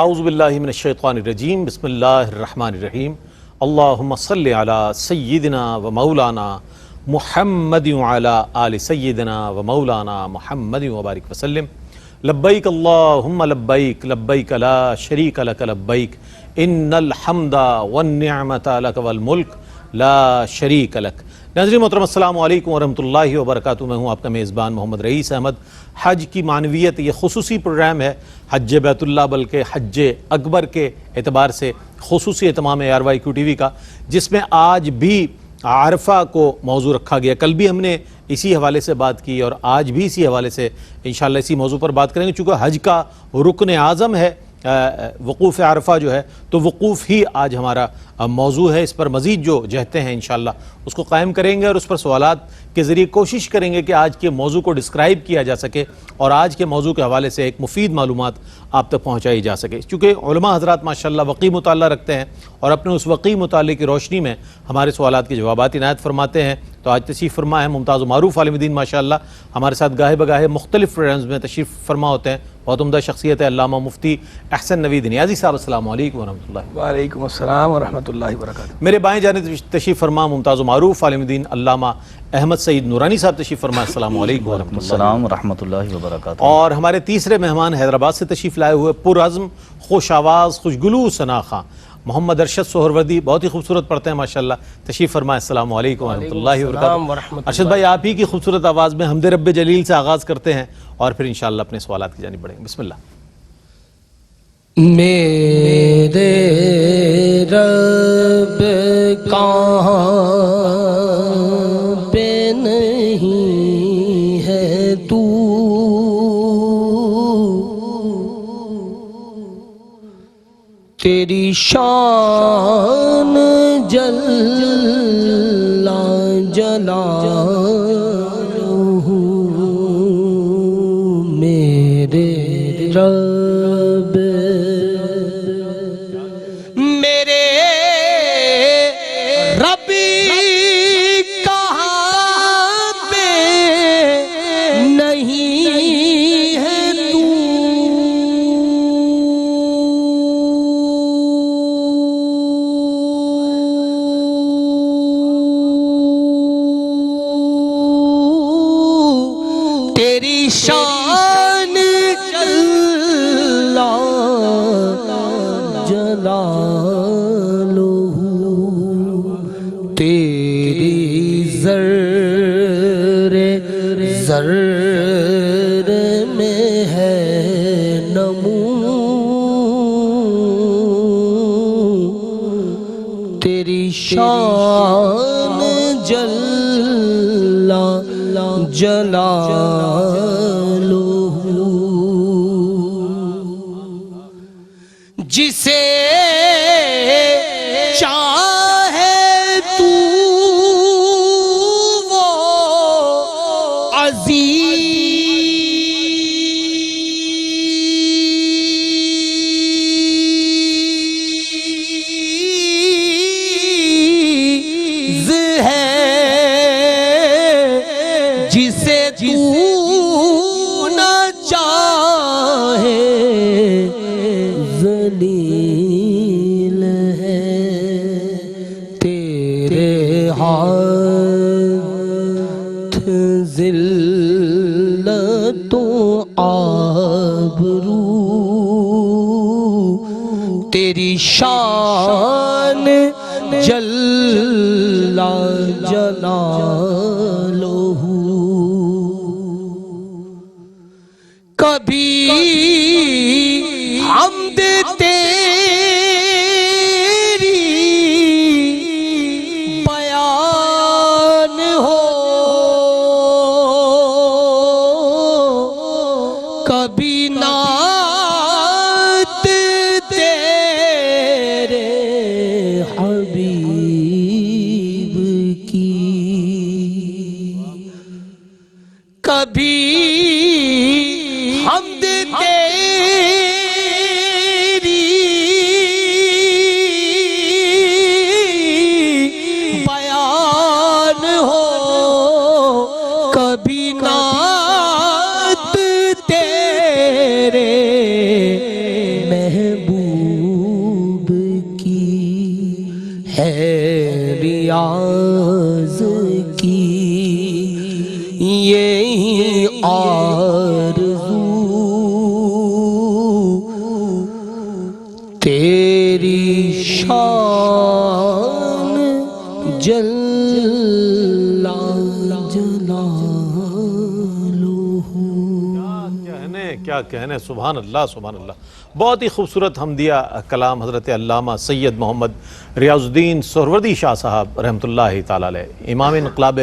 اعوذ باللہ من الشیطان الرجیم، بسم اللہ الرحمن الرحیم۔ اللہم صلی علی سیدنا و مولانا محمد وعلی آل سیدنا و مولانا محمد وبارک وسلم۔ لبیک اللہم لبیک، لبیک لا شریک لک لبیک، ان الحمد والنعمت لک والملک لا شریک لک۔ ناظرین محترم السلام علیکم ورحمۃ اللہ وبرکاتہ۔ میں ہوں آپ کا میزبان محمد رئیس احمد۔ حج کی معنویت، یہ خصوصی پروگرام ہے حج بیت اللہ بلکہ حج اکبر کے اعتبار سے خصوصی اہتمام ہے ARYQ-TV کا، جس میں آج بھی عرفہ کو موضوع رکھا گیا۔ کل بھی ہم نے اسی حوالے سے بات کی اور آج بھی اسی حوالے سے انشاءاللہ اسی موضوع پر بات کریں گے۔ چونکہ حج کا رکن اعظم ہے وقوف عرفہ جو ہے، تو وقوف ہی آج ہمارا موضوع ہے۔ اس پر مزید جو جہتیں ہیں انشاءاللہ اس کو قائم کریں گے اور اس پر سوالات کے ذریعے کوشش کریں گے کہ آج کے موضوع کو ڈسکرائب کیا جا سکے اور آج کے موضوع کے حوالے سے ایک مفید معلومات آپ تک پہنچائی جا سکے۔ چونکہ علماء حضرات ماشاءاللہ وقی مطالعہ رکھتے ہیں اور اپنے اس وقی مطالعے کی روشنی میں ہمارے سوالات کے جوابات عنایت فرماتے ہیں۔ تو آج تشریف فرما ہے ممتاز و معروف عالم دین ماشاءاللہ، ہمارے ساتھ گاہے بگاہے مختلف پروگرامز میں تشریف فرما ہوتے ہیں۔ بہت عمدہ شخصیت ہے علامہ مفتی احسن نوید نیازی صاحب، السلام علیکم ورحمۃ اللہ۔ وعلیکم السلام ورحمۃ اللہ وبرکاتہ۔ میرے بائیں جانب تشریف فرما ممتاز و معروف عالم دین علامہ احمد سعید نورانی صاحب تشریف فرما، السلام علیکم ورحمۃ اللہ۔ السلام ورحمۃ اللہ وبرکاتہ۔ اور ہمارے تیسرے مہمان حیدرآباد سے تشریف لائے ہوئے پرعزم، خوش آواز، خوشگلو ثناخواں محمد ارشد سہروردی، بہت ہی خوبصورت پڑھتے ہیں ماشاءاللہ، تشریف فرمائے، السلام علیکم ورحمۃ اللہ وبرکاتہ۔ ارشد بھائی، آپ ہی کی خوبصورت آواز میں حمد رب جلیل سے آغاز کرتے ہیں اور پھر انشاءاللہ اپنے سوالات کی جانب بڑھیں گے۔ بسم اللہ۔ میرے رب کہاں پہ نہیں ہے تو، تیری شان جل جلالہ، میرے رب میرے رب کہاں پہ نہیں ہے تو، تیری شان جلالہ، تیری ذرے ذرے میں ہے نمو، تیری شان جل جلالہ، جسے چاہے تو وہ عزیز ہے، جسے تو نہ چاہے ذلیل ہے، تیرے ہاتھ ذلت و آبرو، تیری شان جل جلالہ، کبھی حمد تیری بیان ہو، کبھی نعت تیرے حبیب کی، کبھی حمد تیری محبوب کی ہے ریاض کی یہی آرزو تیری شان جل کیا کہنے، سبحان اللہ سبحان اللہ. بہت ہی خوبصورت حمدیہ کلام حضرت علامہ سید محمد ریاض الدین سہروردی شاہ صاحب رحمۃ اللہ تعالی علیہ. امام انقلاب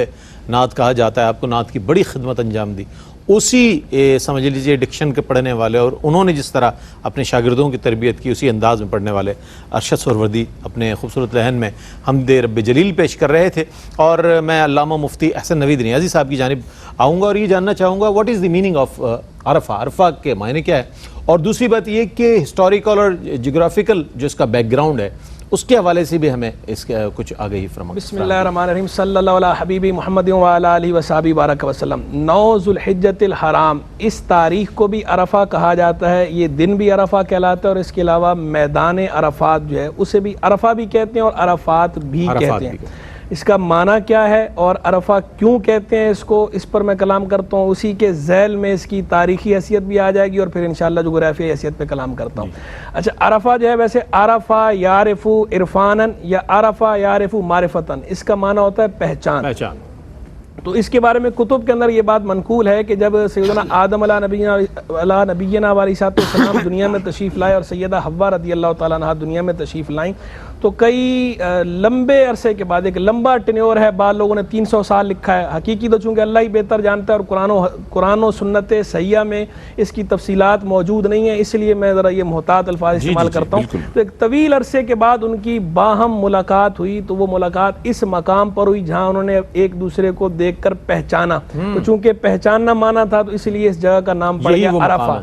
نعت کہا جاتا ہے. آپ کو نعت کی بڑی خدمت انجام دی. اسی سمجھ لیجئے ڈکشن کے پڑھنے والے اور انہوں نے جس طرح اپنے شاگردوں کی تربیت کی اسی انداز میں پڑھنے والے ارشد سہروردی اپنے خوبصورت لحن میں حمد رب جلیل پیش کر رہے تھے. اور میں علامہ مفتی احسن نوید نیازی صاحب کی جانب آؤں گا اور یہ جاننا چاہوں گا what is the meaning of عرفہ. عرفہ کے معنی کیا ہے؟ اور دوسری بات یہ کہ ہسٹوریکل اور جغرافیکل جو اس کا بیک گراؤنڈ ہے اس کے حوالے سے بھی ہمیں اس کے کچھ آگہی فرمائیں. بسم اللہ الرحمن الرحیم. صلی اللہ علیہ حبیبی محمد وعلی آلہ وصحبہ بارک وسلم. 9 ذوالحجۃ الحرام اس تاریخ کو بھی عرفہ کہا جاتا ہے. یہ دن بھی عرفہ کہلاتا ہے اور اس کے علاوہ میدان عرفات جو ہے اسے بھی عرفہ بھی کہتے ہیں اور عرفات بھی کہتے ہیں. اس کا معنی کیا ہے اور عرفہ کیوں کہتے ہیں اس کو، اس پر میں کلام کرتا ہوں. اسی کے ذیل میں اس کی تاریخی حیثیت بھی آ جائے گی اور پھر انشاءاللہ جغرافیائی حیثیت پہ کلام کرتا ہوں. اچھا، عرفہ جو ہے ویسے عرفہ یعرف عرفانا یا عرفہ یعرف معرفتاً، اس کا معنی ہوتا ہے پہچان. تو اس کے بارے میں کتب کے اندر یہ بات منقول ہے کہ جب سیدنا آدم علیہ نبینا علیہ السلام دنیا میں تشریف لائے اور سیدہ حوا رضی اللہ تعالیٰ عنہا دنیا میں تشریف لائیں تو کئی لمبے عرصے کے بعد، ایک لمبا ٹینیور ہے، بعض لوگوں نے 300 سال لکھا ہے. حقیقی تو چونکہ اللہ ہی بہتر جانتا ہے اور قرآن و سنت صحیحہ میں اس کی تفصیلات موجود نہیں ہیں، اس لیے میں ذرا یہ محتاط الفاظ استعمال کرتا ہوں. تو ایک طویل عرصے کے بعد ان کی باہم ملاقات ہوئی. تو وہ ملاقات اس مقام پر ہوئی جہاں انہوں نے ایک دوسرے کو دیکھ کر پہچانا. تو چونکہ پہچاننا مانا تھا تو اس لیے اس جگہ کا نام پڑ گیا عرفہ.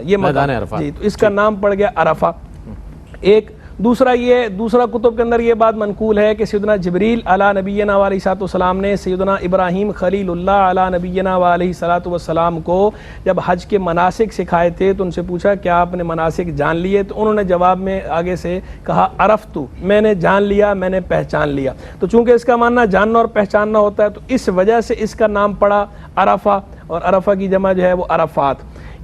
یہ میدان عرفہ، تو اس کا نام پڑ گیا عرفہ. ایک دوسرا کتب کے اندر یہ بات منقول ہے کہ سیدنا جبریل علی نبینا علیہ السلام نے سیدنا ابراہیم خلیل اللہ علی نبینا علیہ السلام کو جب حج کے مناسک سکھائے تھے تو ان سے پوچھا کیا آپ نے مناسک جان لیے؟ تو انہوں نے جواب میں آگے سے کہا عرفتو، میں نے جان لیا، میں نے پہچان لیا. تو چونکہ اس کا معنی جاننا اور پہچاننا ہوتا ہے تو اس وجہ سے اس کا نام پڑا عرفہ، اور عرفہ کی جمع جو ہے وہ عرفات.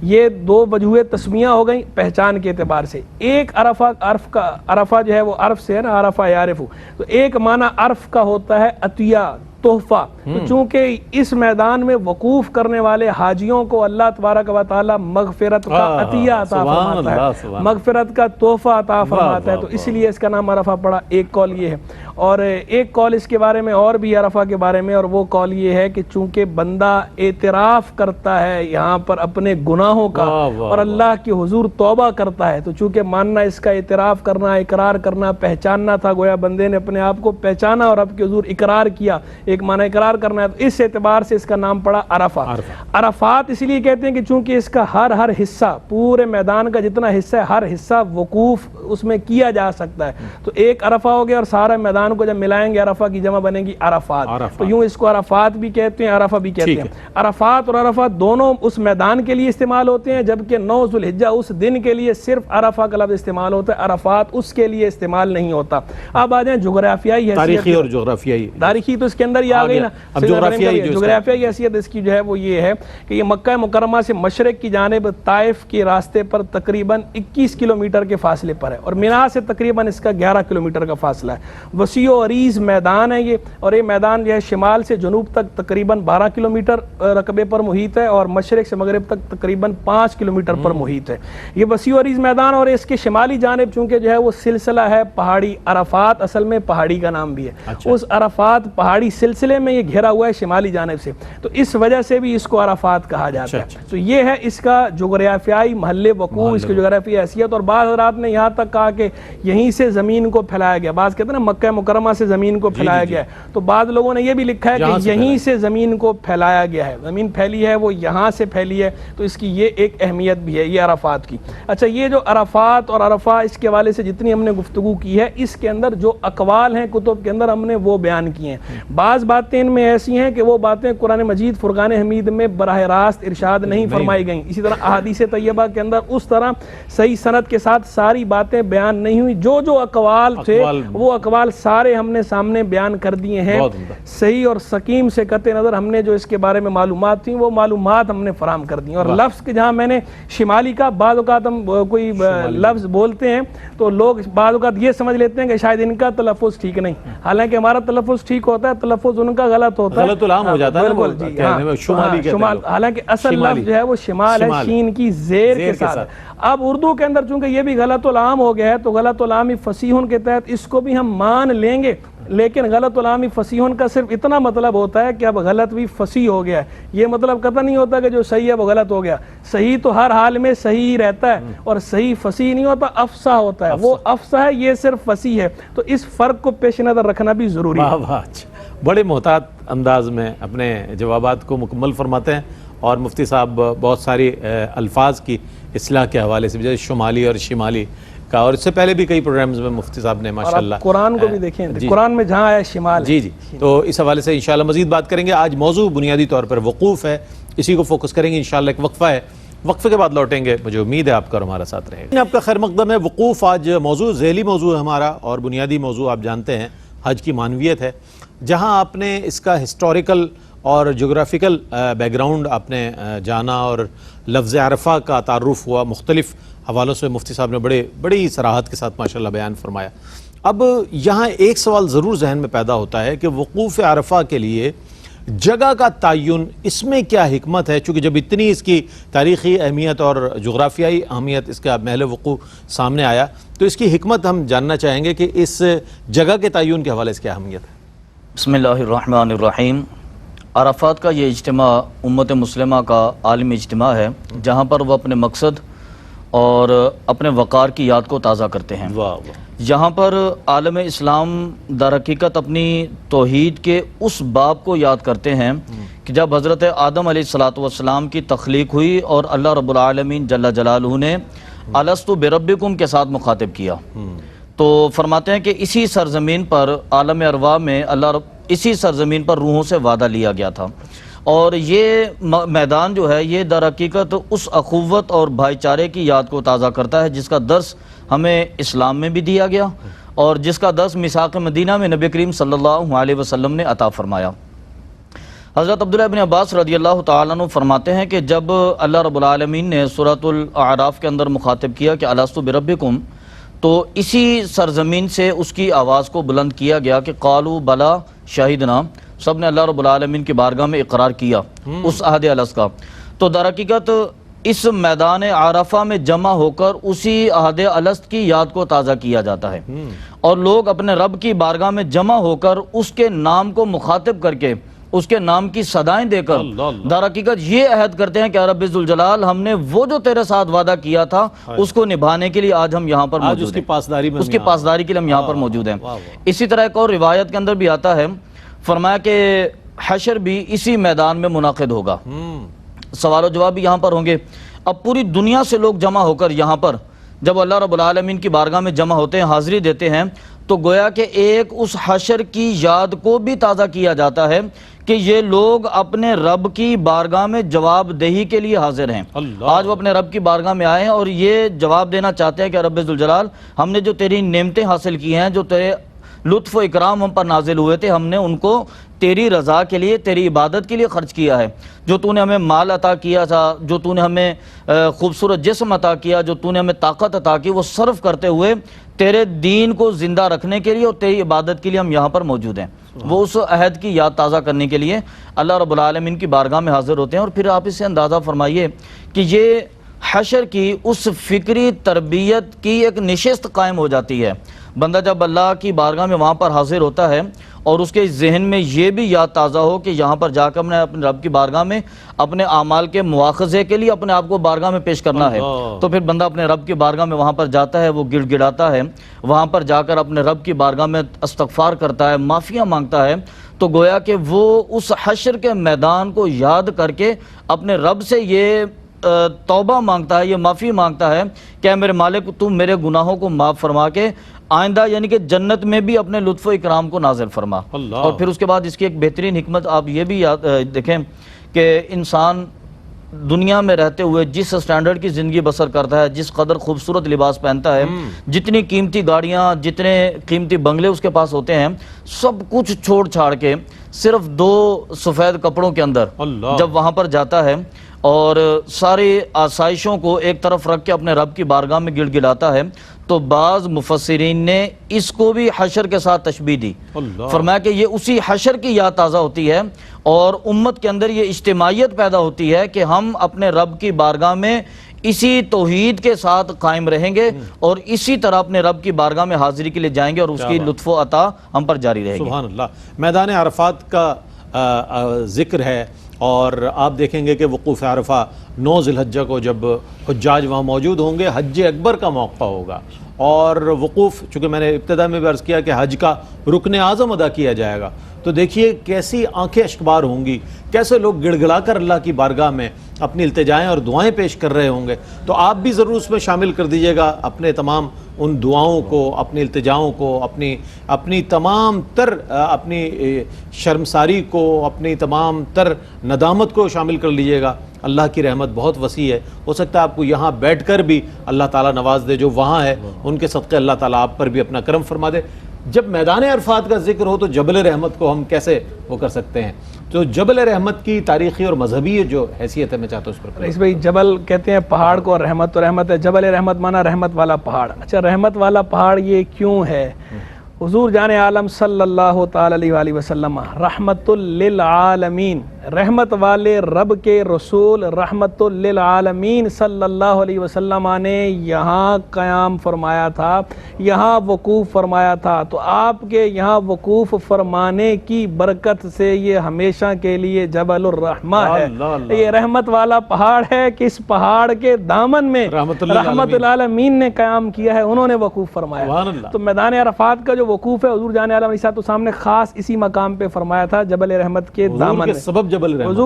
یہ 2 وجوہ تسمیہ ہو گئیں پہچان کے اعتبار سے. ایک عرفہ جو ہے وہ عرف سے ہے نا، عرفہ یعرف. تو ایک معنی عرف کا ہوتا ہے عطیہ، تحفہ. تو چونکہ اس میدان میں وقوف کرنے والے حاجیوں کو اللہ تبارک و تعالی مغفرت کا عطیہ عطا فرماتا ہے، مغفرت کا تحفہ عطا فرماتا ہے. تو اس لیے اس کا نام عرفہ پڑا. ایک قول یہ ہے. اور ایک قول اس کے بارے میں اور بھی عرفہ کے بارے میں، اور وہ قول یہ ہے کہ چونکہ بندہ اعتراف کرتا ہے یہاں پر اپنے گناہوں کا اور اللہ کے حضور توبہ کرتا ہے، تو چونکہ ماننا اس کا اعتراف کرنا، اقرار کرنا، پہچاننا تھا، گویا بندے نے اپنے آپ کو پہچانا اور اب کے حضور اقرار کیا، ایک معنی اقرار کرنا ہے. تو اس اعتبار سے اس کا نام پڑا عرفہ. عرفات اس لیے کہتے ہیں کہ چونکہ اس کا ہر حصہ، پورے میدان کا جتنا حصہ ہے، ہر حصہ وقوف اس میں کیا جا سکتا ہے. تو ایک عرفہ ہو گیا اور سارا میدان کو جب ملائیں گے عرفہ کی جمع بنے گی عرفات. تو یوں اس کو عرفات بھی کہتے ہیں، عرفہ بھی کہتے ہیں. عرفات اور عرفات دونوں اس میدان کے لیے استعمال ہوتے ہیں، جبکہ 9 ذوالحجہ اس دن کے لیے صرف عرفہ کا لفظ استعمال ہوتا ہے، عرفات اس کے لیے استعمال نہیں ہوتا. اب آ جائیں جغرافیائی حیثیت. تاریخی اور جغرافیائی. تاریخی تو اس کے اندر ہی آ گئی نا. جغرافیائی حیثیت اس کی جو ہے وہ یہ ہے کہ یہ مکہ مکرمہ سے مشرق کی جانب طائف کے راستے پر تقریباً 21 کلومیٹر کے فاصلے پر ہے، اور مینا سے تقریباً اس کا 11 کلومیٹر کا فاصلہ ہے. وسیع و عریض میدان ہے یہ، اور یہ میدان جو ہے شمال سے جنوب تک تقریباً 12 کلومیٹر رقبے پر محیط ہے، اور مشرق سے مغرب تک تقریباً 5 کلومیٹر پر محیط ہے. یہ وسیع و عریض میدان، اور اس کے شمالی جانب چونکہ جو ہے وہ سلسلہ ہے پہاڑی. عرفات اصل میں پہاڑی کا نام بھی ہے. اس عرفات پہاڑی سلسلے میں یہ گھرا ہوا ہے شمالی جانب سے، تو اس وجہ سے بھی اس کو عرفات کہا جاتا ہے. تو یہ ہے اس کا جغرافیائی محل وقوع، اس کی جغرافیائی حیثیت. اور بعض حضرات نے یہاں تک کہا کہ یہیں سے زمین کو پھیلایا گیا. بعض کہتے ہیں نا مکہ مکرمہ سے زمین کو پھیلایا گیا ہے، تو بعض لوگوں نے یہ بھی لکھا ہے کہ یہیں سے زمین کو پھیلایا گیا ہے، زمین پھیلی ہے وہ یہاں سے پھیلی ہے، تو اس کی یہ ایک اہمیت بھی ہے یہ عرفات کی۔ اچھا، یہ جو عرفات اور عرفہ، اس کے حوالے سے جتنی ہم نے گفتگو کی ہے، اس کے اندر جو اقوال ہیں کتب کے اندر ہم نے وہ بیان کیے ہیں۔ بعض باتیں ان میں ایسی ہیں کہ وہ باتیں قرآن مجید فرقان حمید میں براہ راست ارشاد نہیں فرمائی گئیں، اسی طرح احادیث طیبہ کے اندر اس طرح صحیح سند کے ساتھ ساری باتیں بیان نہیں ہوئی۔ جو اقوال تھے وہ اقوال سارے ہم نے سامنے بیان کر دیے ہیں، صحیح اور سقیم سے قطع نظر ہم نے جو اس کے بارے میں معلومات تھیں وہ معلومات ہم نے فراہم کر دی۔ اور لفظ کے جہاں میں نے شمالی کا، بعض اوقات ہم کوئی لفظ بولتے ہیں تو لوگ بعض اوقات یہ سمجھ لیتے ہیں کہ شاید ان کا تلفظ ٹھیک نہیں، حالانکہ ہمارا تلفظ ٹھیک ہوتا ہے، تلفظ ان کا غلط ہوتا ہے، غلط العام ہو جاتا ہے، بالکل جی ہاں، شمال، حالانکہ اصل لفظ جو ہے وہ شمال ہے، شین کی زیر کے ساتھ۔ اب اردو کے اندر چونکہ یہ بھی غلط العام ہو گیا ہے تو غلط العامی فصیحن کے تحت اس کو بھی ہم مان لیں گے، لیکن غلط العامی فصیحن کا صرف اتنا مطلب ہوتا ہے کہ اب غلط بھی فصیح ہو گیا ہے، یہ مطلب قطع نہیں ہوتا کہ جو صحیح ہے وہ غلط ہو گیا۔ صحیح تو ہر حال میں صحیح رہتا ہے، اور صحیح فصیح نہیں ہوتا، افصح ہوتا ہے، وہ افصح ہے، یہ صرف فصیح ہے، تو اس فرق کو پیش نظر رکھنا بھی ضروری ہے۔ بڑے محتاط انداز میں اپنے جوابات کو مکمل فرماتے ہیں، اور مفتی صاحب بہت ساری الفاظ کی اصلاح کے حوالے سے، جیسے شمالی اور شمالی کا، اور اس سے پہلے بھی کئی پروگرامز میں مفتی صاحب نے ماشاءاللہ قرآن کو بھی دیکھیں، قرآن میں جہاں ہے شمال، جی تو اس حوالے سے انشاءاللہ مزید بات کریں گے۔ آج موضوع بنیادی طور پر وقوف ہے، اسی کو فوکس کریں گے انشاءاللہ۔ ایک وقفہ ہے، وقفے کے بعد لوٹیں گے، مجھے امید ہے آپ کا اور ہمارا ساتھ رہے گا۔ آپ کا خیر مقدم ہے۔ وقوف آج موضوع ذیلی موضوع ہے ہمارا، اور بنیادی موضوع آپ جانتے ہیں حج کی معنویت ہے، جہاں آپ نے اس کا ہسٹوریکل اور جغرافیکل بیک گراؤنڈ آپ نے جانا، اور لفظ عرفہ کا تعارف ہوا، مختلف حوالوں سے مفتی صاحب نے بڑی صراحت کے ساتھ ماشاءاللہ بیان فرمایا۔ اب یہاں ایک سوال ضرور ذہن میں پیدا ہوتا ہے کہ وقوف عرفہ کے لیے جگہ کا تعین، اس میں کیا حکمت ہے؟ چونکہ جب اتنی اس کی تاریخی اہمیت اور جغرافیائی اہمیت اس کا محل وقوع سامنے آیا، تو اس کی حکمت ہم جاننا چاہیں گے کہ اس جگہ کے تعین کے حوالے سے کیا اہمیت ہے؟ بسم اللہ الرحمن الرحیم۔ عرفات کا یہ اجتماع امت مسلمہ کا عالمی اجتماع ہے، جہاں پر وہ اپنے مقصد اور اپنے وقار کی یاد کو تازہ کرتے ہیں۔ یہاں پر عالم اسلام در حقیقت اپنی توحید کے اس باب کو یاد کرتے ہیں کہ جب حضرت آدم علیہ السلام کی تخلیق ہوئی اور اللہ رب العالمین جل جلالہ نے الستو بربکم کے ساتھ مخاطب کیا، تو فرماتے ہیں کہ اسی سرزمین پر عالم ارواح میں اسی سرزمین پر روحوں سے وعدہ لیا گیا تھا، اور یہ میدان جو ہے یہ در حقیقت اس اخوت اور بھائی چارے کی یاد کو تازہ کرتا ہے جس کا درس ہمیں اسلام میں بھی دیا گیا، اور جس کا درس میثاق مدینہ میں نبی کریم صلی اللہ علیہ وسلم نے عطا فرمایا۔ حضرت عبداللہ ابن عباس رضی اللہ تعالیٰ عنہ فرماتے ہیں کہ جب اللہ رب العالمین نے سورۃ الاعراف کے اندر مخاطب کیا کہ الستو بربکم، تو اسی سرزمین سے اس کی آواز کو بلند کیا گیا کہ قالوا بلا شہدنا، سب نے اللہ رب العالمین کی بارگاہ میں اقرار کیا اس عہد الست کا۔ تو در حقیقت اس میدان عرفہ میں جمع ہو کر اسی عہد الست کی یاد کو تازہ کیا جاتا ہے، اور لوگ اپنے رب کی بارگاہ میں جمع ہو کر اس کے نام کو مخاطب کر کے، اس کے نام کی صدائیں دے کر در حقیقت یہ عہد کرتے ہیں کہ رب ذوالجلال، ہم نے وہ جو تیرے ساتھ وعدہ کیا تھا اس کو نبھانے کے لیے آج ہم یہاں پر موجود ہیں، اس کی پاسداری کے لیے ہم یہاں پر موجود ہیں۔ اسی طرح ایک اور روایت کے اندر بھی آتا ہے، فرمایا کہ حشر بھی اسی میدان میں منعقد ہوگا، سوال و جواب بھی یہاں پر ہوں گے۔ اب پوری دنیا سے لوگ جمع ہو کر یہاں پر جب اللہ رب العالمین کی بارگاہ میں جمع ہوتے ہیں، حاضری دیتے ہیں، تو گویا کہ ایک اس حشر کی یاد کو بھی تازہ کیا جاتا ہے کہ یہ لوگ اپنے رب کی بارگاہ میں جواب دہی کے لیے حاضر ہیں۔ آج وہ اپنے رب کی بارگاہ میں آئے ہیں اور یہ جواب دینا چاہتے ہیں کہ رب ذوالجلال، ہم نے جو تیری نعمتیں حاصل کی ہیں، جو تیرے لطف و اکرام ہم پر نازل ہوئے تھے، ہم نے ان کو تیری رضا کے لیے، تیری عبادت کے لیے خرچ کیا ہے۔ جو تو نے ہمیں مال عطا کیا تھا، جو تو نے ہمیں خوبصورت جسم عطا کیا، جو تو نے ہمیں طاقت عطا کی، وہ صرف کرتے ہوئے تیرے دین کو زندہ رکھنے کے لیے اور تیری عبادت کے لیے ہم یہاں پر موجود ہیں۔ وہ اس عہد کی یاد تازہ کرنے کے لیے اللہ رب العالمین کی بارگاہ میں حاضر ہوتے ہیں۔ اور پھر آپ اس سے اندازہ فرمائیے کہ یہ حشر کی اس فکری تربیت کی ایک نشست قائم ہو جاتی ہے۔ بندہ جب اللہ کی بارگاہ میں وہاں پر حاضر ہوتا ہے اور اس کے ذہن میں یہ بھی یاد تازہ ہو کہ یہاں پر جا کر اپنے رب کی بارگاہ میں اپنے اعمال کے مواخذے کے لیے اپنے آپ کو بارگاہ میں پیش کرنا ہے، تو پھر بندہ اپنے رب کی بارگاہ میں وہاں پر جاتا ہے، وہ گڑ گڑاتا ہے، وہاں پر جا کر اپنے رب کی بارگاہ میں استغفار کرتا ہے، معافیاں مانگتا ہے، تو گویا کہ وہ اس حشر کے میدان کو یاد کر کے اپنے رب سے یہ توبہ مانگتا ہے، یہ معافی مانگتا ہے کہ اے میرے مالک تو میرے گناہوں کو معاف فرما کے آئندہ یعنی کہ جنت میں بھی اپنے لطف و اکرام کو نازل فرما۔ اور پھر اس کے بعد اس کی ایک بہترین حکمت آپ یہ بھی یاد دیکھیں کہ انسان دنیا میں رہتے ہوئے جس سٹینڈرڈ کی زندگی بسر کرتا ہے، جس قدر خوبصورت لباس پہنتا ہے، جتنی قیمتی گاڑیاں، جتنے قیمتی بنگلے اس کے پاس ہوتے ہیں، سب کچھ چھوڑ چھاڑ کے صرف 2 سفید کپڑوں کے اندر جب وہاں پر جاتا ہے اور ساری آسائشوں کو ایک طرف رکھ کے اپنے رب کی بارگاہ میں گڑ گڑاتا ہے، تو بعض مفسرین نے اس کو بھی حشر کے ساتھ تشبیہ دی، فرمایا کہ یہ اسی حشر کی یاد تازہ ہوتی ہے اور امت کے اندر یہ اجتماعیت پیدا ہوتی ہے کہ ہم اپنے رب کی بارگاہ میں اسی توحید کے ساتھ قائم رہیں گے اور اسی طرح اپنے رب کی بارگاہ میں حاضری کے لیے جائیں گے اور اس کی لطف و عطا ہم پر جاری رہے گی۔ سبحان اللہ۔ میدان عرفات کا ذکر ہے اور آپ دیکھیں گے کہ وقوف عرفہ 9 ذی الحجہ کو جب حجاج وہاں موجود ہوں گے، حج اکبر کا موقع ہوگا اور وقوف، چونکہ میں نے ابتدا میں بھی عرض کیا کہ حج کا رکن اعظم ادا کیا جائے گا، تو دیکھیے کیسی آنکھیں اشکبار ہوں گی، کیسے لوگ گڑ گڑا کر اللہ کی بارگاہ میں اپنی التجائیں اور دعائیں پیش کر رہے ہوں گے، تو آپ بھی ضرور اس میں شامل کر دیجئے گا اپنے تمام ان دعاؤں کو، اپنی التجاؤں کو، اپنی تمام تر اپنی شرمساری کو، اپنی تمام تر ندامت کو شامل کر لیجئے گا۔ اللہ کی رحمت بہت وسیع ہے، ہو سکتا ہے آپ کو یہاں بیٹھ کر بھی اللہ تعالیٰ نواز دے، جو وہاں ہے ان کے صدقے اللہ تعالیٰ آپ پر بھی اپنا کرم فرما دے۔ جب میدان عرفات کا ذکر ہو تو جبل رحمت کو ہم کیسے وہ کر سکتے ہیں؟ تو جبل رحمت کی تاریخی اور مذہبی جو حیثیت ہے میں چاہتا ہوں اس پر اس بھائی جبل کہتے ہیں پہاڑ کو، اور رحمت تو رحمت ہے، جبل رحمت مانا رحمت والا پہاڑ۔ اچھا رحمت والا پہاڑ یہ کیوں ہے؟ حضور جان عالم صلی اللہ تعالی علیہ وآلہ وسلم رحمت للعالمین، رحمت والے رب کے رسول رحمت للعالمین صلی اللہ علیہ وسلم نے یہاں قیام فرمایا تھا، یہاں وقوف فرمایا تھا، تو آپ کے یہاں وقوف فرمانے کی برکت سے یہ ہمیشہ کے لیے جبل الرحمہ ہے۔ یہ رحمت والا پہاڑ ہے کہ اس پہاڑ کے دامن میں رحمت للعالمین نے قیام کیا ہے، انہوں نے وقوف فرمایا۔ تو میدان عرفات کا جو وقوف ہے حضور جان عالم علیہ السلام نے خاص اسی مقام پہ فرمایا تھا، جبل رحمت کے دامن میں۔ سبب جبل رحمت،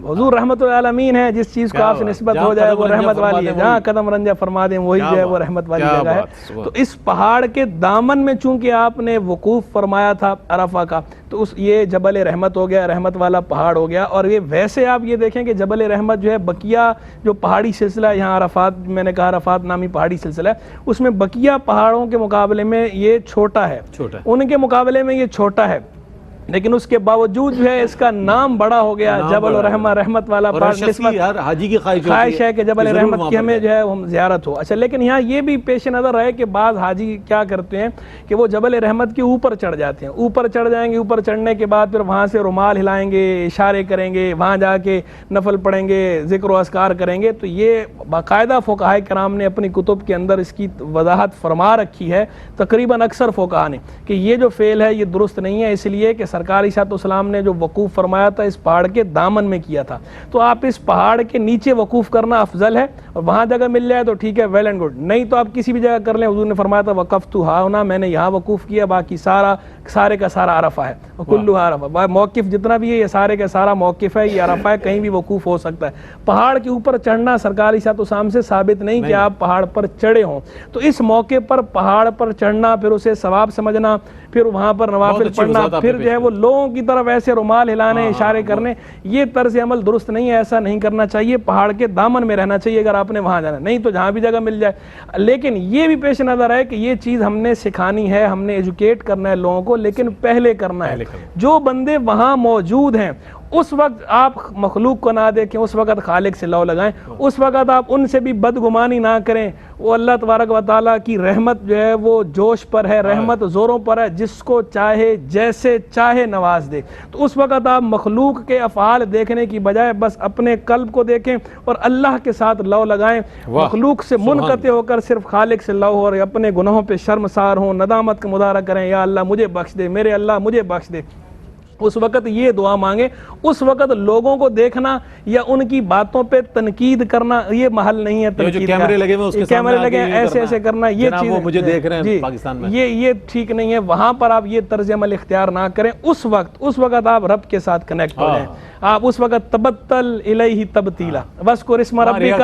حضور رحمت العالمین ہے، جس چیز کو آپ سے نسبت ہو جائے وہ رحمت والی ہے، جہاں قدم رنجہ فرما دیں وہی جو ہے وہ رحمت والی جگہ ہے۔ تو اس پہاڑ کے دامن میں چونکہ آپ نے وقوف فرمایا تھا عرفہ کا، تو یہ جبل رحمت ہو گیا، رحمت والا پہاڑ ہو گیا۔ اور یہ ویسے آپ یہ دیکھیں کہ جبل رحمت جو ہے بقیہ جو پہاڑی سلسلہ ہے، یہاں عرفات میں نے کہا عرفات نامی پہاڑی سلسلہ ہے، اس میں بقیہ پہاڑوں کے مقابلے میں یہ چھوٹا ہے، ان کے مقابلے میں یہ چھوٹا ہے، لیکن اس کے باوجود جو ہے اس کا نام بڑا ہو گیا جبل الرحمہ، رحمت والا پہاڑ۔ ہر حاجی کی خواہش ہے کہ جبل رحمت کی ہمیں جو ہے ہم زیارت ہو۔ اچھا لیکن یہاں یہ بھی پیش نظر ہے کہ بعض حاجی کیا کرتے ہیں کہ وہ جبل رحمت کے اوپر چڑھ جاتے ہیں، اوپر چڑھ جائیں گے، اوپر چڑھنے کے بعد پھر وہاں سے رومال ہلائیں گے، اشارے کریں گے، وہاں جا کے نفل پڑھیں گے، ذکر و اذکار کریں گے۔ تو یہ باقاعدہ فقہاء کرام نے اپنی کتب کے اندر اس کی وضاحت فرما رکھی ہے، تقریباً اکثر فقہاء نے، کہ یہ جو فعل ہے یہ درست نہیں ہے، اس لیے کہ سرکار علیہ السلام نے جو وقوف فرمایا تھا اس پہاڑ کے دامن میں کیا تھا، تو آپ اس پہاڑ کے نیچے وقوف کرنا افضل ہے، اور وہاں جگہ مل جائے تو ٹھیک ہے، ویل اینڈ گڈ، نہیں تو آپ کسی بھی جگہ کر لیں۔ حضور نے فرمایا تھا وقفت ہاہنا، میں نے یہاں وقوف کیا، باقی سارے کا سارا عرفہ ہے، کلھا عرفہ، موقف جتنا بھی ہے یہ سارے کا سارا موقف ہے، یہ عرفہ ہے، کہیں بھی وقوف ہو سکتا ہے۔ پہاڑ کے اوپر چڑھنا سرکار علیہ السلام سے ثابت نہیں کہ آپ پہاڑ پر چڑھے ہوں، تو اس موقع پر پہاڑ پر چڑھنا، پھر اسے ثواب سمجھنا، پھر وہاں پر نوافل پڑھنا، پھر جو ہے وہ لوگوں کی طرف ایسے رومال ہلانے، اشارے کرنے، یہ طرز عمل درست نہیں ہے، ایسا نہیں کرنا چاہیے، پہاڑ کے دامن میں رہنا چاہیے اگر آپ نے وہاں جانا، نہیں تو جہاں بھی جگہ مل جائے۔ لیکن یہ بھی پیش نظر ہے کہ یہ چیز ہم نے سکھانی ہے، ہم نے ایجوکیٹ کرنا ہے لوگوں کو، لیکن پہلے کرنا ہے۔ جو بندے وہاں موجود ہیں اس وقت آپ مخلوق کو نہ دیکھیں، اس وقت خالق سے لو لگائیں، اس وقت آپ ان سے بھی بدگمانی نہ کریں۔ وہ اللہ تبارک و تعالیٰ کی رحمت جو ہے وہ جوش پر ہے، رحمت زوروں پر ہے، جس کو چاہے جیسے چاہے نواز دے۔ تو اس وقت آپ مخلوق کے افعال دیکھنے کی بجائے بس اپنے قلب کو دیکھیں اور اللہ کے ساتھ لو لگائیں، مخلوق سے منقطع ہو کر صرف خالق سے لو، اور اپنے گناہوں پہ شرمسار ہوں، ندامت کا مظاہرہ کریں، یا اللہ مجھے بخش دے، میرے اللہ مجھے بخش دے۔ اس وقت یہ دعا مانگے۔ اس وقت لوگوں کو دیکھنا یا ان کی باتوں پہ تنقید کرنا یہ محل نہیں ہے تنقید کا۔ کیمرے لگے ہوئے اس کے کیمرے سامنے لگے آگے ایسے ایسے کرنا، یہ جناب وہ مجھے دیکھ رہے ہیں پاکستان میں، یہ ٹھیک نہیں ہے۔ وہاں پر آپ یہ طرز عمل اختیار نہ کریں۔ اس وقت آپ رب کے ساتھ کنیکٹ ہو جائیں۔ آپ اس وقت تبتل الیہ تبتیلا، وذکر اسم ربک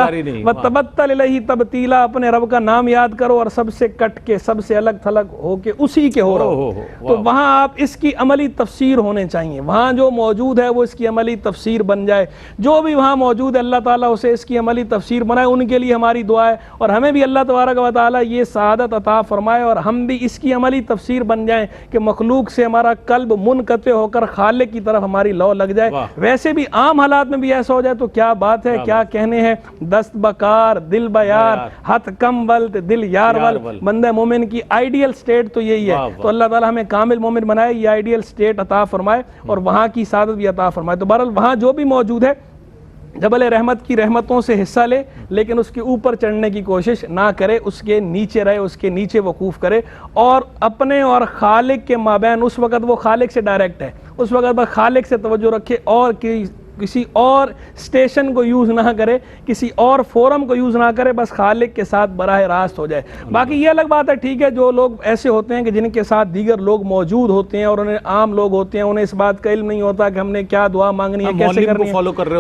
وتبتل الیہ تبتیلا، اپنے رب کا نام یاد کرو اور سب سے کٹ کے، سب سے الگ تھلگ ہو کے اسی کے ہو رہو۔ تو وہاں آپ اس کی عملی تفسیر ہونے چاہیے، وہاں جو موجود ہے وہ اس کی عملی تفسیر بن جائے۔ جو بھی وہاں موجود ہے اللہ تعالیٰ اسے اس کی عملی تفسیر بنائے، ان کے لیے ہماری دعا ہے، اور ہمیں بھی اللہ تبارک و تعالیٰ یہ سعادت عطا فرمائے اور ہم بھی اس کی عملی تفسیر بن جائیں کہ مخلوق سے ہمارا قلب منقطع ہو کر خالق کی طرف ہماری لو لگ جائے۔ ویسے بھی عام حالات میں بھی ایسا ہو جائے تو کیا بات ہے، کیا کہنے ہیں، دست بکار دل بیار، ہاتھ کم ولت دل یار ول۔ بندہ مومن کی آئیڈیل سٹیٹ تو یہی ہے۔ تو اللہ تعالیٰ ہمیں کامل مومن بنائے، یہ آئیڈیل سٹیٹ عطا فرمائے اور وہاں کی سعادت بھی عطا فرمائے۔ تو بہرحال وہاں جو بھی موجود ہے جبل رحمت کی رحمتوں سے حصہ لے، لیکن اس کے اوپر چڑھنے کی کوشش نہ کرے، اس کے نیچے رہے، اس کے نیچے وقوف کرے، اور اپنے اور خالق کے مابین اس وقت وہ خالق سے ڈائریکٹ ہے، اس وقت بس خالق سے توجہ رکھے اور کسی اور اسٹیشن کو یوز نہ کرے، کسی اور فورم کو یوز نہ کرے، بس خالق کے ساتھ براہ راست ہو جائے۔ باقی یہ الگ بات ہے، ٹھیک ہے، جو لوگ ایسے ہوتے ہیں کہ جن کے ساتھ دیگر لوگ موجود ہوتے ہیں اور انہیں عام لوگ ہوتے ہیں، انہیں اس بات کا علم نہیں ہوتا کہ ہم نے کیا دعا مانگنی ہے، کیسے کرنی ہے،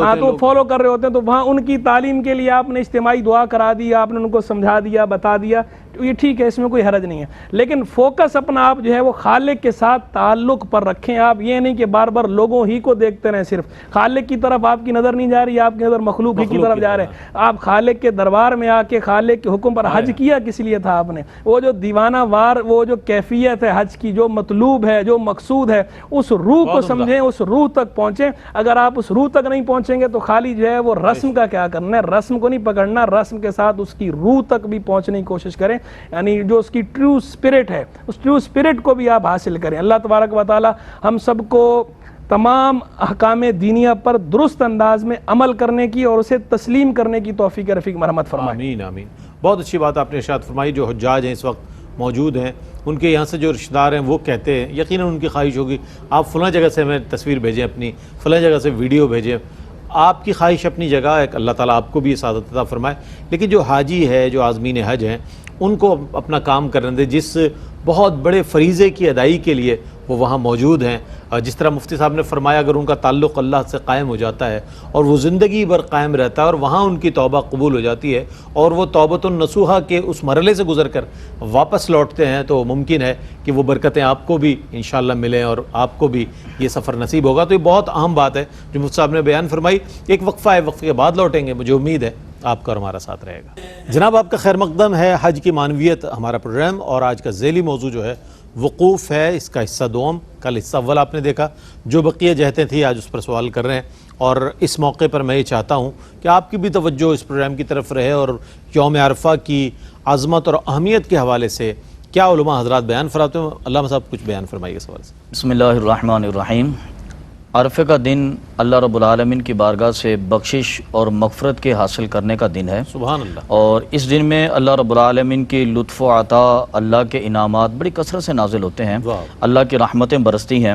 ہاں تو فالو کر رہے ہوتے ہیں، تو وہاں ان کی تعلیم کے لیے آپ نے اجتماعی دعا کرا دی، آپ نے ان کو سمجھا دیا، بتا دیا، یہ ٹھیک ہے، اس میں کوئی حرج نہیں ہے، لیکن فوکس اپنا آپ جو ہے وہ خالق کے ساتھ تعلق پر رکھیں۔ آپ یہ نہیں کہ بار بار لوگوں ہی کو دیکھتے رہیں، صرف خالق کی طرف آپ کی نظر نہیں جا رہی، آپ کی نظر مخلوق ہی کی طرف جا رہے ہیں۔ آپ خالق کے دربار میں آ کے خالق کے حکم پر حج کیا کس لیے تھا آپ نے؟ وہ جو دیوانہ وار وہ جو کیفیت ہے حج کی، جو مطلوب ہے، جو مقصود ہے، اس روح کو سمجھیں، اس روح تک پہنچیں۔ اگر آپ اس روح تک نہیں پہنچیں گے تو خالی جو ہے وہ رسم کا کیا کرنا ہے، رسم کو نہیں پکڑنا، رسم کے ساتھ اس کی روح تک بھی پہنچنے کی کوشش کریں، یعنی جو اس کی ٹرو سپرٹ ہے، اس ٹرو سپرٹ کو بھی آپ حاصل کریں۔ اللہ تبارک و تعالی ہم سب کو تمام احکام دینیہ پر درست انداز میں عمل کرنے کی اور اسے تسلیم کرنے کی توفیق رفیق مرحمت فرمائے۔ آمین آمین۔ بہت اچھی بات آپ نے ارشاد فرمائی۔ جو حجاج ہیں اس وقت موجود ہیں، ان کے یہاں سے جو رشتہ دار ہیں وہ کہتے ہیں، یقیناً ان کی خواہش ہوگی آپ فلاں جگہ سے ہمیں تصویر بھیجیں، اپنی فلاں جگہ سے ویڈیو بھیجیں۔ آپ کی خواہش اپنی جگہ ہے، اللہ تعالیٰ آپ کو بھی یہ سعادت عطا فرمائے، لیکن جو حاجی ہے، جو عازمین حج ہیں، ان کو اپنا کام کرنے دے، جس بہت بڑے فریضے کی ادائیگی کے لیے وہ وہاں موجود ہیں۔ جس طرح مفتی صاحب نے فرمایا، اگر ان کا تعلق اللہ سے قائم ہو جاتا ہے اور وہ زندگی بھر قائم رہتا ہے اور وہاں ان کی توبہ قبول ہو جاتی ہے اور وہ توبۃ النصوحہ کے اس مرحلے سے گزر کر واپس لوٹتے ہیں، تو ممکن ہے کہ وہ برکتیں آپ کو بھی انشاءاللہ ملیں اور آپ کو بھی یہ سفر نصیب ہوگا۔ تو یہ بہت اہم بات ہے جو مفتی صاحب نے بیان فرمائی۔ ایک وقفہ ہے، وقفے کے بعد لوٹیں گے، مجھے امید ہے آپ کا اور ہمارا ساتھ رہے گا۔ جناب آپ کا خیر مقدم ہے، حج کی معنویت ہمارا پروگرام، اور آج کا ذیلی موضوع جو ہے وقوف ہے، اس کا حصہ دوم۔ کل حصہ اول آپ نے دیکھا، جو بقیہ جہتیں تھیں آج اس پر سوال کر رہے ہیں، اور اس موقع پر میں یہ چاہتا ہوں کہ آپ کی بھی توجہ اس پروگرام کی طرف رہے اور یوم عرفہ کی عظمت اور اہمیت کے حوالے سے کیا علماء حضرات بیان فرماتے ہیں۔ علامہ صاحب کچھ بیان فرمائیے اس حوالے سے۔ بسم اللہ الرحمن الرحیم۔ عرفے کا دن اللہ رب العالمین کی بارگاہ سے بخشش اور مغفرت کے حاصل کرنے کا دن ہے، سبحان اللہ۔ اور اس دن میں اللہ رب العالمین کی لطف و عطا، اللہ کے انعامات بڑی کثرت سے نازل ہوتے ہیں، اللہ کی رحمتیں برستی ہیں۔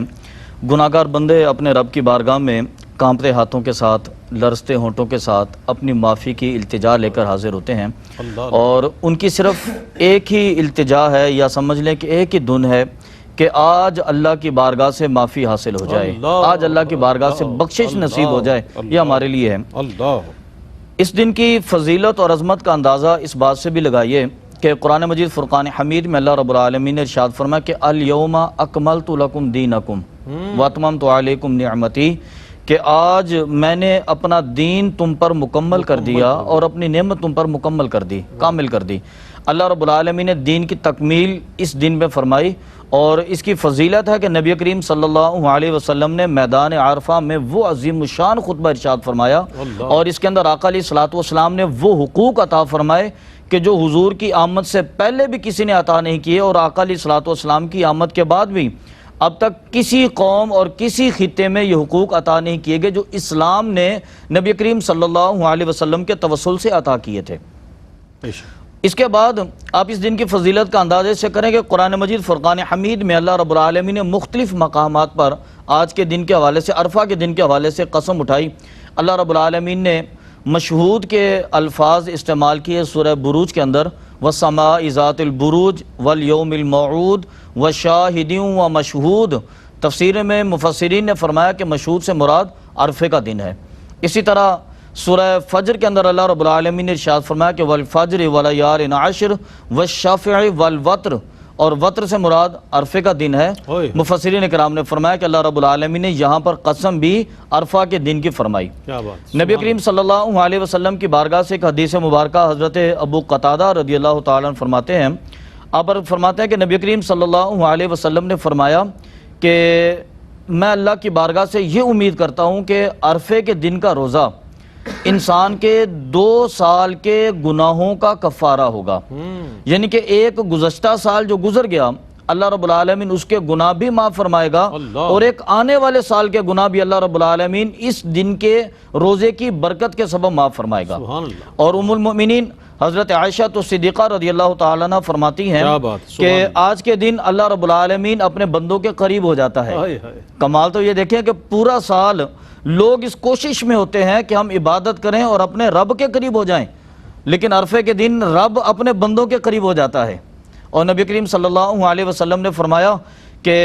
گناہگار بندے اپنے رب کی بارگاہ میں کانپتے ہاتھوں کے ساتھ، لرزتے ہونٹوں کے ساتھ اپنی معافی کی التجا لے کر حاضر ہوتے ہیں، اور ان کی صرف ایک ہی التجا ہے، یا سمجھ لیں کہ ایک ہی دھن ہے کہ آج اللہ کی بارگاہ سے معافی حاصل ہو جائے، آج اللہ کی بارگاہ سے بخشش نصیب ہو جائے، یہ ہمارے لیے ہے۔ اس دن کی فضیلت اور عظمت کا اندازہ اس بات سے بھی لگائیے کہ قرآن مجید فرقان حمید میں اللہ رب العالمین نے ارشاد فرمایا کہ الیوم اکملت لکم دینکم واتممت علیکم نعمتی، کہ آج میں نے اپنا دین تم پر مکمل کر دیا اور اپنی نعمت تم پر مکمل کر دی، کامل کر دی۔ اللہ رب العالمین نے دین کی تکمیل اس دن میں فرمائی، اور اس کی فضیلت ہے کہ نبی کریم صلی اللہ علیہ وسلم نے میدان عرفہ میں وہ عظیم الشان خطبہ ارشاد فرمایا، اور اس کے اندر آقا علیہ الصلوۃ والسلام نے وہ حقوق عطا فرمائے کہ جو حضور کی آمد سے پہلے بھی کسی نے عطا نہیں کیے، اور آقا علیہ الصلوۃ والسلام کی آمد کے بعد بھی اب تک کسی قوم اور کسی خطے میں یہ حقوق عطا نہیں کیے گئے جو اسلام نے نبی کریم صلی اللہ علیہ وسلم کے توسل سے عطا کیے تھے۔ اس کے بعد آپ اس دن کی فضیلت کا اندازے سے کریں کہ قرآن مجید فرقان حمید میں اللہ رب العالمین نے مختلف مقامات پر آج کے دن کے حوالے سے، عرفہ کے دن کے حوالے سے قسم اٹھائی۔ اللہ رب العالمین نے مشہود کے الفاظ استعمال کیے سورہ بروج کے اندر، وَالسَّمَاءِ ذَاتِ الْبُرُوجِ وَالْيَوْمِ الْمَوْعُودِ وَشَاهِدٍ وَمَشْهُودٍ۔ تفسیر میں مفسرین نے فرمایا کہ مشہود سے مراد عرفے کا دن ہے۔ اسی طرح سورہ فجر کے اندر اللہ رب العالمین نے ارشاد فرمایا کہ وَالْفَجْرِ وَلَيَالٍ عَشْرٍ وَالشَّفْعِ وَالْوَتْرِ، اور وطر سے مراد عرفے کا دن ہے۔ مفسرین کرام نے فرمایا کہ اللہ رب العالمین نے یہاں پر قسم بھی عرفہ کے دن کی فرمائی۔ نبی کریم صلی اللہ علیہ وسلم کی بارگاہ سے ایک حدیث مبارکہ حضرت ابو قتادہ رضی اللہ تعالیٰ عنہ فرماتے ہیں، آپ فرماتے ہیں کہ نبی کریم صلی اللہ علیہ وسلم نے فرمایا کہ میں اللہ کی بارگاہ سے یہ امید کرتا ہوں کہ عرفے کے دن کا روزہ انسان کے 2 سال کے گناہوں کا کفارہ ہوگا، یعنی کہ ایک گزشتہ سال جو گزر گیا اللہ رب العالمین اس کے گناہ بھی معاف فرمائے گا، اور ایک آنے والے سال کے گناہ بھی اللہ رب العالمین اس دن کے روزے کی برکت کے سبب معاف فرمائے گا۔ اور ام المؤمنین حضرت عائشہ تو صدیقہ رضی اللہ تعالیٰ عنہ فرماتی ہیں کہ آج کے دن اللہ رب العالمین اپنے بندوں کے قریب ہو جاتا ہے۔ کمال تو یہ دیکھیں کہ پورا سال لوگ اس کوشش میں ہوتے ہیں کہ ہم عبادت کریں اور اپنے رب کے قریب ہو جائیں، لیکن عرفے کے دن رب اپنے بندوں کے قریب ہو جاتا ہے۔ اور نبی کریم صلی اللہ علیہ وسلم نے فرمایا کہ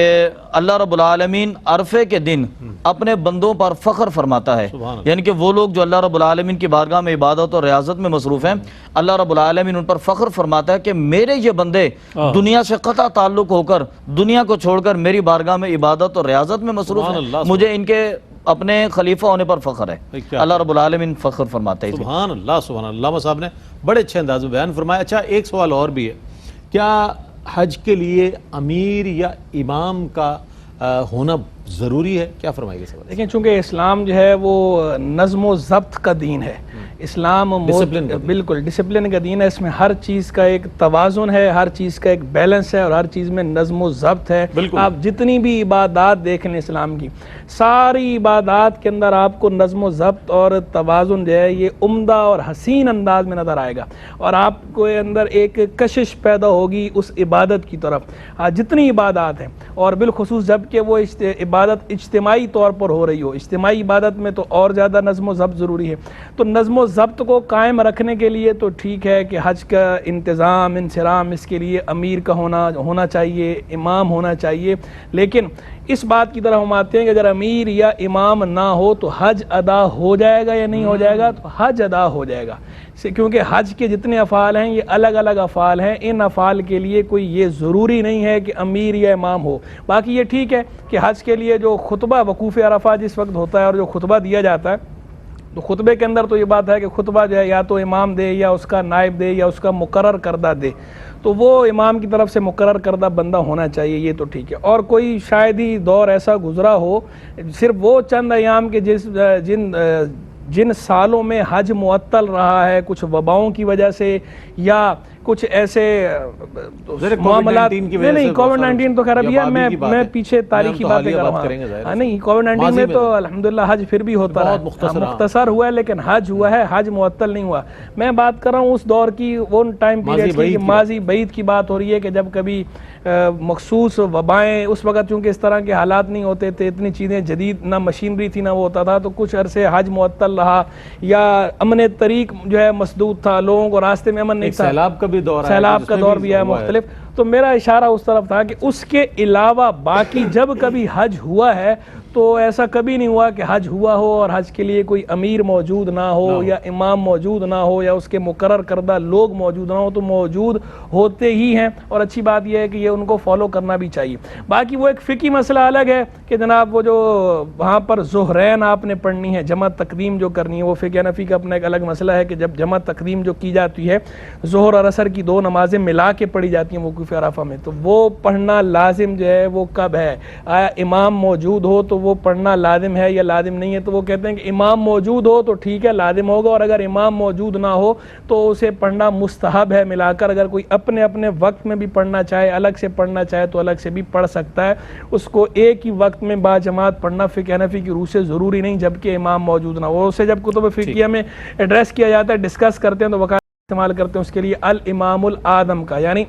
اللہ رب العالمین عرفے کے دن اپنے بندوں پر فخر فرماتا ہے، یعنی کہ وہ لوگ جو اللہ رب العالمین کی بارگاہ میں عبادت اور ریاضت میں مصروف ہیں، اللہ رب العالمین ان پر فخر فرماتا ہے کہ میرے یہ بندے دنیا سے قطع تعلق ہو کر، دنیا کو چھوڑ کر میری بارگاہ میں عبادت اور ریاضت میں مصروف ہیں، مجھے ان کے اپنے خلیفہ ہونے پر فخر ہے۔ اللہ رب العالمین فخر فرماتا ہے۔ سبحان اللہ، سبحان اللہ۔ علامہ صاحب نے بڑے اچھے انداز میں بیان فرمایا۔ اچھا، ایک سوال اور بھی ہے، کیا حج کے لیے امیر یا امام کا ہونا ضروری ہے؟ کیا فرمائیے سوال؟ دیکھیں، چونکہ اسلام جو ہے وہ نظم و ضبط کا دین ہے، اسلام بالکل ڈسپلن کا دین ہے، اس میں ہر چیز کا ایک توازن ہے، ہر چیز کا ایک بیلنس ہے، اور ہر چیز میں نظم و ضبط ہے۔ آپ جتنی بھی عبادات دیکھ لیں اسلام کی، ساری عبادات کے اندر آپ کو نظم و ضبط اور توازن جو ہے یہ عمدہ اور حسین انداز میں نظر آئے گا، اور آپ کو اندر ایک کشش پیدا ہوگی اس عبادت کی طرف۔ جتنی عبادات ہیں، اور بالخصوص جب کہ وہ عبادت اجتماعی طور پر ہو رہی ہو، اجتماعی عبادت میں تو اور زیادہ نظم و ضبط ضروری ہے۔ تو نظم و ضبط کو قائم رکھنے کے لیے تو ٹھیک ہے کہ حج کا انتظام انصرام اس کے لیے امیر کا ہونا چاہیے، امام ہونا چاہیے، لیکن اس بات کی طرف ہم آتے ہیں کہ اگر امیر یا امام نہ ہو تو حج ادا ہو جائے گا یا نہیں ہو جائے گا؟ تو حج ادا ہو جائے گا، کیونکہ حج کے جتنے افعال ہیں یہ الگ الگ افعال ہیں، ان افعال کے لیے کوئی یہ ضروری نہیں ہے کہ امیر یا امام ہو۔ باقی یہ ٹھیک ہے کہ حج کے لیے جو خطبہ وقوف عرفہ جس وقت ہوتا ہے اور جو خطبہ دیا جاتا ہے، تو خطبے کے اندر تو یہ بات ہے کہ خطبہ جو ہے یا تو امام دے یا اس کا نائب دے یا اس کا مقرر کردہ دے، تو وہ امام کی طرف سے مقرر کردہ بندہ ہونا چاہیے، یہ تو ٹھیک ہے۔ اور کوئی شاید ہی دور ایسا گزرا ہو، صرف وہ چند ایام کے جن سالوں میں حج معطل رہا ہے کچھ وباؤں کی وجہ سے یا کچھ ایسے معاملات، نہیں کووڈ-19 تو خیر ابھی ہے، میں پیچھے تاریخی باتیں کر رہا ہوں، نہیں کووڈ-19 میں تو الحمدللہ حج پھر بھی ہوتا رہا، مختصر ہوا ہے لیکن حج ہوا ہے، حج معطل نہیں ہوا۔ میں بات کر رہا ہوں اس دور کی، وہ ٹائم پیریڈ کی، ماضی بعید کی بات ہو رہی ہے کہ جب کبھی مخصوص وبائیں، اس وقت چونکہ اس طرح کے حالات نہیں ہوتے تھے، اتنی چیزیں جدید نہ مشینری تھی نہ وہ ہوتا تھا، تو کچھ عرصے حج معطل رہا، یا امن طریق جو ہے مسدود تھا، لوگوں کو راستے میں امن نہیں تھا، سیلاب کا دور بھی ہے مختلف۔ تو میرا اشارہ اس طرف تھا کہ اس کے علاوہ باقی جب کبھی حج ہوا ہے تو تو ایسا کبھی نہیں ہوا کہ حج ہوا ہو اور حج کے لیے کوئی امیر موجود نہ ہو یا امام موجود نہ ہو یا اس کے مقرر کردہ لوگ موجود نہ ہو، تو موجود ہوتے ہی ہیں، اور اچھی بات یہ ہے کہ یہ ان کو فالو کرنا بھی چاہیے۔ باقی وہ ایک فقہی مسئلہ الگ ہے کہ جناب وہ جو وہاں پر ظہرین آپ نے پڑھنی ہے، جمع تقدیم جو کرنی ہے، وہ فقہ حنفی کا اپنا ایک الگ مسئلہ ہے کہ جب جمع تقدیم جو کی جاتی ہے، ظہر اور عصر کی 2 نمازیں ملا کے پڑھی جاتی ہیں وقوف عرفہ میں، تو وہ پڑھنا لازم جو ہے وہ کب ہے؟ آیا امام موجود ہو تو وہ پڑھنا لازم ہے یا لازم نہیں ہے؟ تو وہ کہتے ہیں کہ امام موجود ہو تو ٹھیک ہے، لازم ہوگا، اور اگر امام موجود نہ ہو تو اسے پڑھنا مستحب ہے ملا کر۔ اگر کوئی اپنے اپنے وقت میں بھی پڑھنا چاہے، الگ سے پڑھنا چاہے تو الگ سے بھی پڑھ سکتا ہے، اس کو ایک ہی وقت میں با جماعت پڑھنا فقہ حنفی کی روح سے ضروری نہیں جبکہ امام موجود نہ ہو۔ اسے جب کتب فقہیہ میں ایڈریس کیا جاتا ہے، ڈسکس کرتے ہیں تو وقت استعمال کرتے ہیں اس کے لیے الامام الاعظم کا، یعنی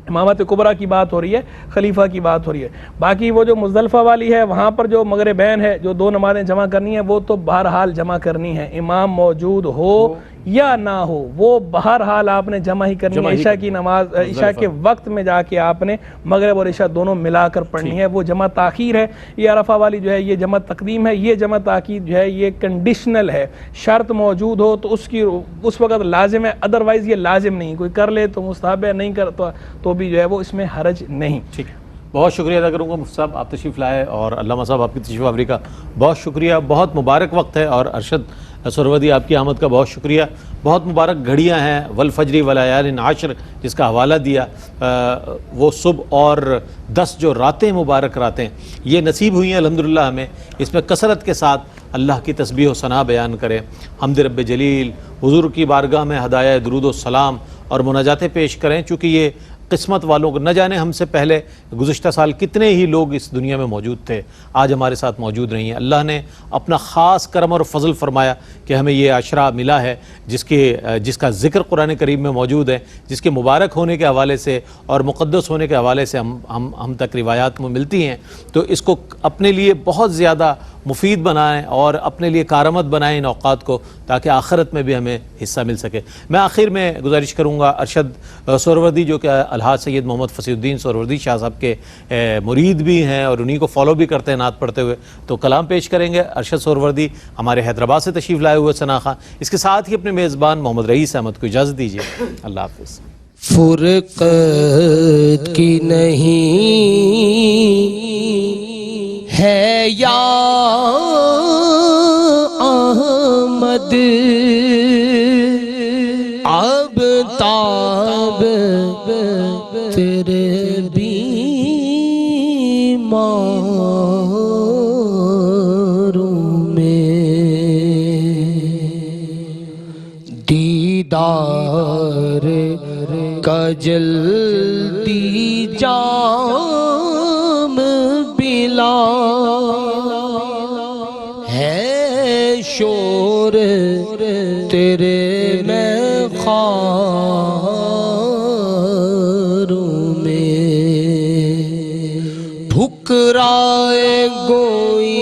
امامت کبریٰ کی بات ہو رہی ہے، خلیفہ کی بات ہو رہی ہے۔ باقی وہ جو مزدلفہ والی ہے وہاں پر جو مغربین ہے، جو 2 نمازیں جمع کرنی ہیں، وہ تو بہرحال جمع کرنی ہے، امام موجود ہو یا نہ ہو، وہ بہرحال آپ نے جمع ہی کرنی ہے۔ عشاء کی نماز عشاء کے وقت میں جا کے آپ نے مغرب اور عشاء دونوں ملا کر پڑھنی ہے، وہ جمع تاخیر ہے۔ یہ عرفہ والی جو ہے یہ جمع تقدیم ہے، یہ جمع تاخیر جو ہے یہ کنڈیشنل ہے، شرط موجود ہو تو اس وقت لازم ہے، ادروائز یہ لازم نہیں، کوئی کر لے تو مستحب ہے، نہیں کرتا تو بھی جو ہے وہ اس میں حرج نہیں۔ ٹھیک ہے، بہت شکریہ ادا کروں گا مفتی صاحب، آپ تشریف لائے، اور علامہ صاحب آپ کی تشریف آوری کا بہت شکریہ، بہت مبارک وقت ہے، اور ارشد سہروردی آپ کی آمد کا بہت شکریہ، بہت مبارک گھڑیاں ہیں، والفجر ولیال عشر جس کا حوالہ دیا، وہ صبح اور 10 جو راتیں مبارک راتیں یہ نصیب ہوئی ہیں الحمدللہ ہمیں، اس میں کثرت کے ساتھ اللہ کی تسبیح و ثنا بیان کریں، حمد رب جلیل، حضور کی بارگاہ میں ہدایہ درود و سلام اور مناجاتیں پیش کریں، چونکہ یہ قسمت والوں کو نہ جانے ہم سے پہلے گزشتہ سال کتنے ہی لوگ اس دنیا میں موجود تھے، آج ہمارے ساتھ موجود نہیں ہیں۔ اللہ نے اپنا خاص کرم اور فضل فرمایا کہ ہمیں یہ عشرہ ملا ہے جس کا ذکر قرآن کریم میں موجود ہے، جس کے مبارک ہونے کے حوالے سے اور مقدس ہونے کے حوالے سے ہم تک روایات میں ملتی ہیں، تو اس کو اپنے لیے بہت زیادہ مفید بنائیں اور اپنے لیے کارآمد بنائیں ان اوقات کو، تاکہ آخرت میں بھی ہمیں حصہ مل سکے۔ میں آخر میں گزارش کروں گا، ارشد سہروردی جو کہ الحاج سید محمد فصیح الدین سہروردی شاہ صاحب کے مرید بھی ہیں اور انہی کو فالو بھی کرتے ہیں نعت پڑھتے ہوئے، تو کلام پیش کریں گے ارشد سہروردی ہمارے حیدرآباد سے تشریف لائے ہوئے ثنا خواں۔ اس کے ساتھ ہی اپنے میزبان محمد رئیس احمد کو اجازت دیجیے، اللہ حافظ۔ فرقت کی نہیں ہے یا احمد اب تاب تیرے بیماروں میں دیدار کا جلدی جام پلا ہے شور تیرے میں خاروں میں ٹھکرائے گوئی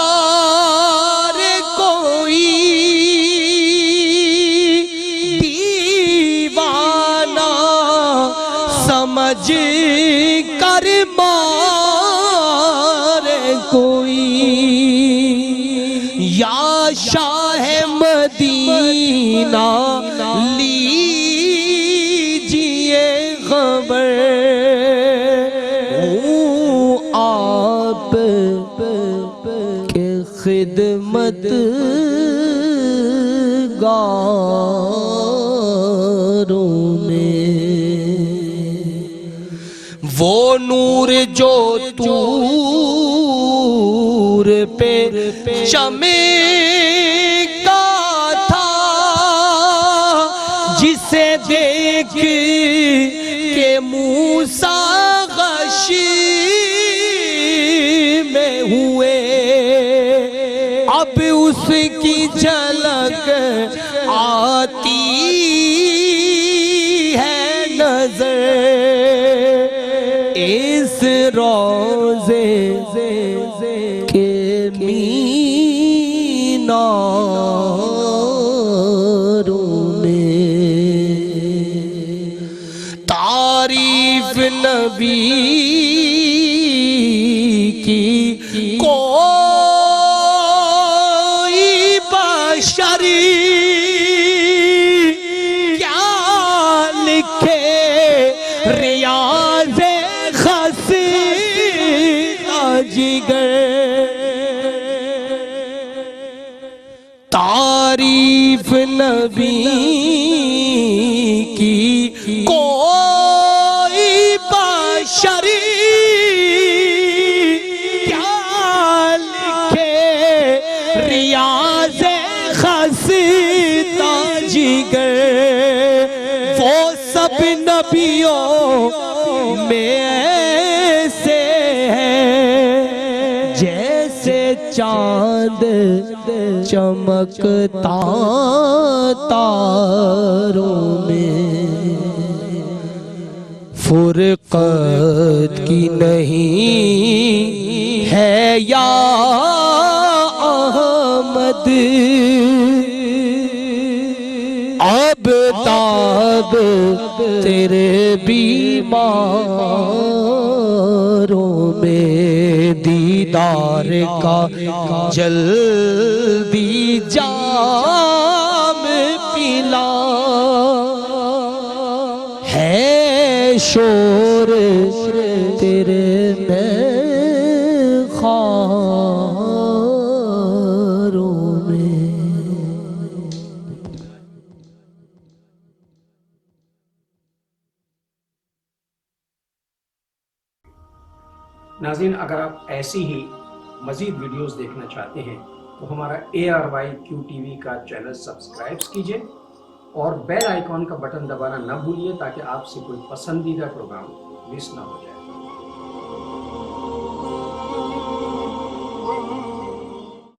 دھتکار کوئی دیوانہ سمجھ کر مارے کوئی یا شاہ مدینہ لیجیے خبر ہوں آپ کے خدمت گاروں میں وہ نور جو طور پہ چمکا تھا جسے دیکھ کے موسیٰ غش میں ہوئے اب اس کی جھلک آتی ہے نظر اس روزے کے میناروں میں تعریف نبی کی کوئی بشری کیا لکھے ریاض خسیدہ جگر تعریف نبی کی کوئی بشری کیا لکھے ریاض خسیدہ جگر وہ سب نبیوں میں ایسے ہیں جیسے چاند چمکتا تاروں میں فرقت کی نہیں ہے یا احمد اب تاب تیرے بیماروں میں دیدار کا جلدی جام پلا ہے شور تیرے میخاروں میں ناظرین، اگر آپ ایسی ہی مزید ویڈیوز دیکھنا چاہتے ہیں تو ہمارا ARYQ-TV کا چینل سبسکرائب کیجئے اور بیل آئیکن کا بٹن دبانا نہ بھولیے تاکہ آپ سے کوئی پسندیدہ پروگرام مس نہ ہو جائے۔